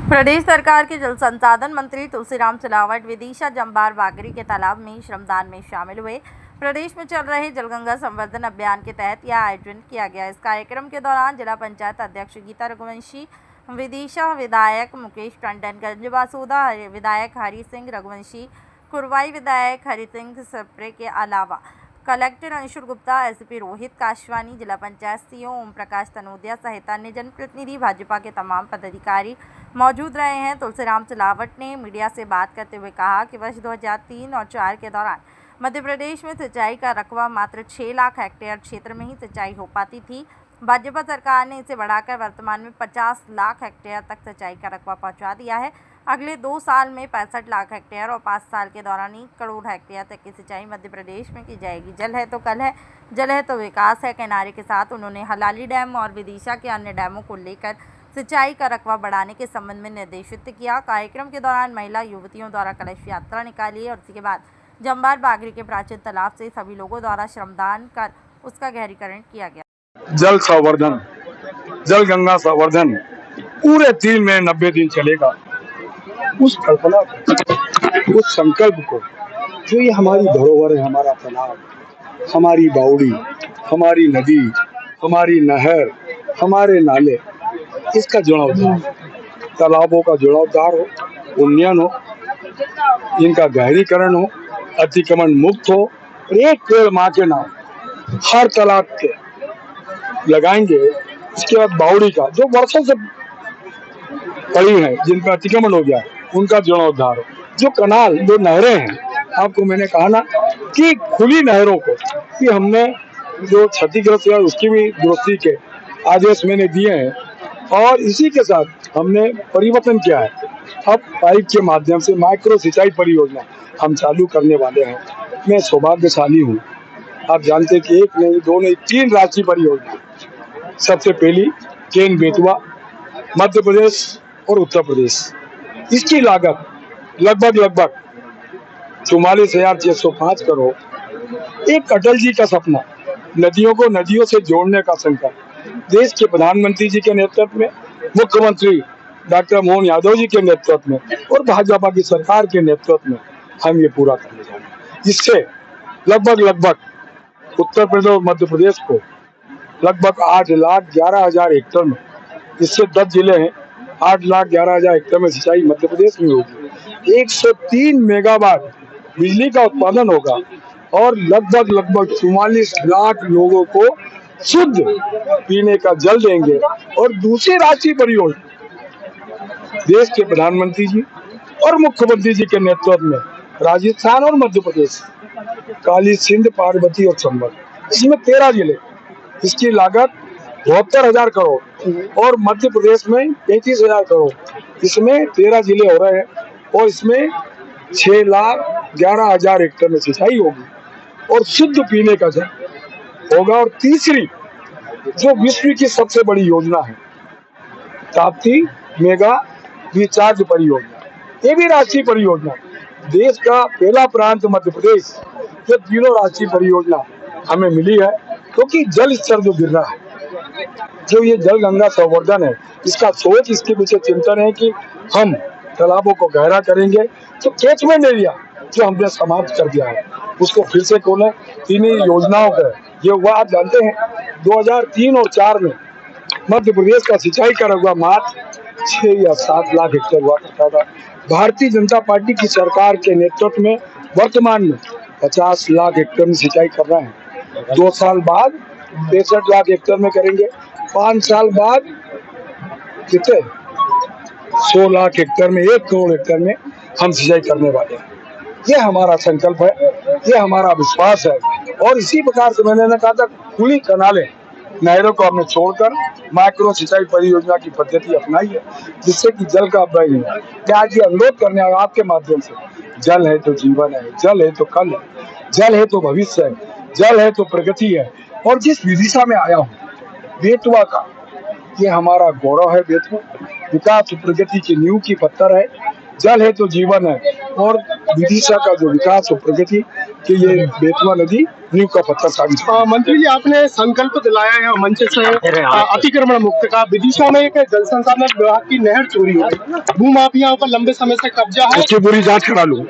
प्रदेश सरकार के जल संसाधन मंत्री तुलसीराम सिलावट विदिशा जम्बार बागरी के तालाब में श्रमदान में शामिल हुए। प्रदेश में चल रहे जलगंगा संवर्धन अभियान के तहत यह आयोजन किया गया। इस कार्यक्रम के दौरान जिला पंचायत अध्यक्ष गीता रघुवंशी, विदिशा विधायक मुकेश टंडन, गंजबासुदा विधायक हरि सिंह रघुवंशी, कुरवाई विधायक हरि सिंह सप्रे के अलावा कलेक्टर अंशुल गुप्ता, एसपी रोहित काशवानी, जिला पंचायत सीईओ ओम प्रकाश तनोदिया सहित अन्य जनप्रतिनिधि भाजपा के तमाम पदाधिकारी मौजूद रहे हैं। तुलसीराम सिलावट ने मीडिया से बात करते हुए कहा कि वर्ष 2003 और 2004 के दौरान मध्य प्रदेश में सिंचाई का रकबा मात्र 6 लाख हेक्टेयर क्षेत्र में ही सिंचाई हो पाती थी। भाजपा सरकार ने इसे बढ़ाकर वर्तमान में 50 लाख हेक्टेयर तक सिंचाई का रकबा पहुंचा दिया है। अगले 2 साल में 65 लाख हेक्टेयर और 5 साल के दौरान 1 करोड़ हेक्टेयर तक की सिंचाई मध्य प्रदेश में की जाएगी। जल है तो कल है, जल है तो विकास है के नारे के साथ उन्होंने हलाली डैम और विदिशा के अन्य डैमों को लेकर सिंचाई का रकबा बढ़ाने के संबंध में निर्देशित किया। कार्यक्रम के दौरान महिला युवतियों द्वारा कलश यात्रा निकाली और उसके बाद जम्बार बागरी के प्राचीन तालाब से सभी लोगों द्वारा श्रमदान कर उसका गहरीकरण किया गया। जल संवर्धन, जल गंगा संवर्धन पूरे 3 महीने 90 दिन चलेगा। उस कल्पना को, उस संकल्प को, जो ये हमारी धरोहर है, हमारा तालाब, हमारी बावड़ी, हमारी नदी, हमारी नहर, हमारे नाले, इसका जीर्णोद्धार, तालाबों का जीर्णोद्धार हो, उन्नयन हो, इनका गहरीकरण हो, अतिक्रमण मुक्त हो और एक पेड़ माँ के नाम हर तालाब के लगाएंगे। इसके बाद बावड़ी का जो वर्षों से पड़ी है, जिनका अतिक्रमण हो गया, उनका जीर्णोद्धार हो। जो कनाल, जो नहरें हैं, आपको मैंने कहा ना कि खुली नहरों को कि हमने जो क्षतिग्रस्त है उसकी भी दुरुस्ती के आदेश मैंने दिए हैं और इसी के साथ हमने परिवर्तन किया है। अब पाइप के माध्यम से माइक्रो सिंचाई परियोजना हम चालू करने वाले हैं। मैं सौभाग्यशाली हूँ। आप जानते हैं कि 1 नहीं, 2 नहीं, 3 राष्ट्रीय परियोजना। सबसे पहली केन बेतवा, मध्य प्रदेश और उत्तर प्रदेश। इसकी लागत लगभग 44,605 करोड़। एक अटल जी का सपना, नदियों को नदियों से जोड़ने का संकल्प, देश के प्रधानमंत्री जी के नेतृत्व में, मुख्यमंत्री डॉक्टर मोहन यादव जी के नेतृत्व में और भाजपा की सरकार के नेतृत्व में हम ये पूरा करने जा रहे हैं। इससे लगभग उत्तर प्रदेश और मध्य प्रदेश को लगभग 8,11,000 हेक्टेयर में, इससे 10 जिले हैं, 8,11,000 हेक्टेयर में सिंचाई मध्य प्रदेश में होगी। 103 मेगावाट बिजली का उत्पादन होगा और लगभग 44 लाख लोगों को शुद्ध पीने का जल देंगे। और दूसरी राष्ट्रीय परियोजना देश के प्रधानमंत्री जी और मुख्यमंत्री जी के नेतृत्व में राजस्थान और मध्य प्रदेश, काली सिंध, पार्वती और चंबल, इसमें 13 जिले, इसकी लागत 72,000 करोड़ और मध्य प्रदेश में 35,000 करोड़। इसमें 13 जिले हो रहे हैं और इसमें 6,11,000 हेक्टेयर में सिंचाई होगी और शुद्ध पीने का जल होगा। और तीसरी जो विश्व की सबसे बड़ी योजना है, ताप्ती मेगा रिचार्ज परियोजना, ये भी राष्ट्रीय परियोजना। देश का पहला प्रांत मध्य प्रदेश, ये तीनों राष्ट्रीय परियोजना हमें मिली है क्योंकि जल स्तर जो गिर रहा है, जो ये जल गंगा संवर्धन है, इसका सोच, इसके पीछे चिंतन है कि हम तालाबों को गहरा करेंगे। तो कैचमेंट एरिया जो हमने समाप्त कर दिया है उसको फिर से खोलें। तीनों योजनाओं का ये हुआ। आप जानते हैं 2003 और 4 में मध्य प्रदेश का सिंचाई का रकबा मात्र 6 या 7 लाख हेक्टेयर हुआ करता था। भारतीय जनता पार्टी की सरकार के नेतृत्व में वर्तमान में 50 लाख हेक्टेयर में सिंचाई कर रहे हैं। 2 साल बाद 63 लाख हेक्टेयर में करेंगे। 5 साल बाद कितने 100 लाख हेक्टेयर में, 1 करोड़ हेक्टेयर में हम सिंचाई करने वाले हैं। ये हमारा संकल्प है, ये हमारा विश्वास है। और इसी प्रकार से मैंने कहा था, खुली कनालें, नहरों को हमने छोड़कर माइक्रो सिंचाई परियोजना की पद्धति अपनाई है, जिससे कि जल का अपव्यय नहीं है। मैं आज ये अनुरोध करने आया आपके माध्यम से, जल है तो जीवन है, जल है तो कल है, जल है तो भविष्य है, जल है तो प्रगति है। और जिस विदिशा में आया हूँ, बेतवा का, ये हमारा गौरव है। बेतवा विकास और प्रगति की नींव की पत्थर है। जल है तो जीवन है और विदिशा का जो विकास और प्रगति की ये बेतवा नदी नींव का पत्थर साबित हुआ। मंत्री जी, आपने संकल्प दिलाया है मंच से अतिक्रमण मुक्त का। विदिशा में एक जल संसाधन विभाग की नहर चोरी हो गई, भूमाफियाओं पर लंबे समय से कब्जा है। इसकी पूरी जांच करा लूँ।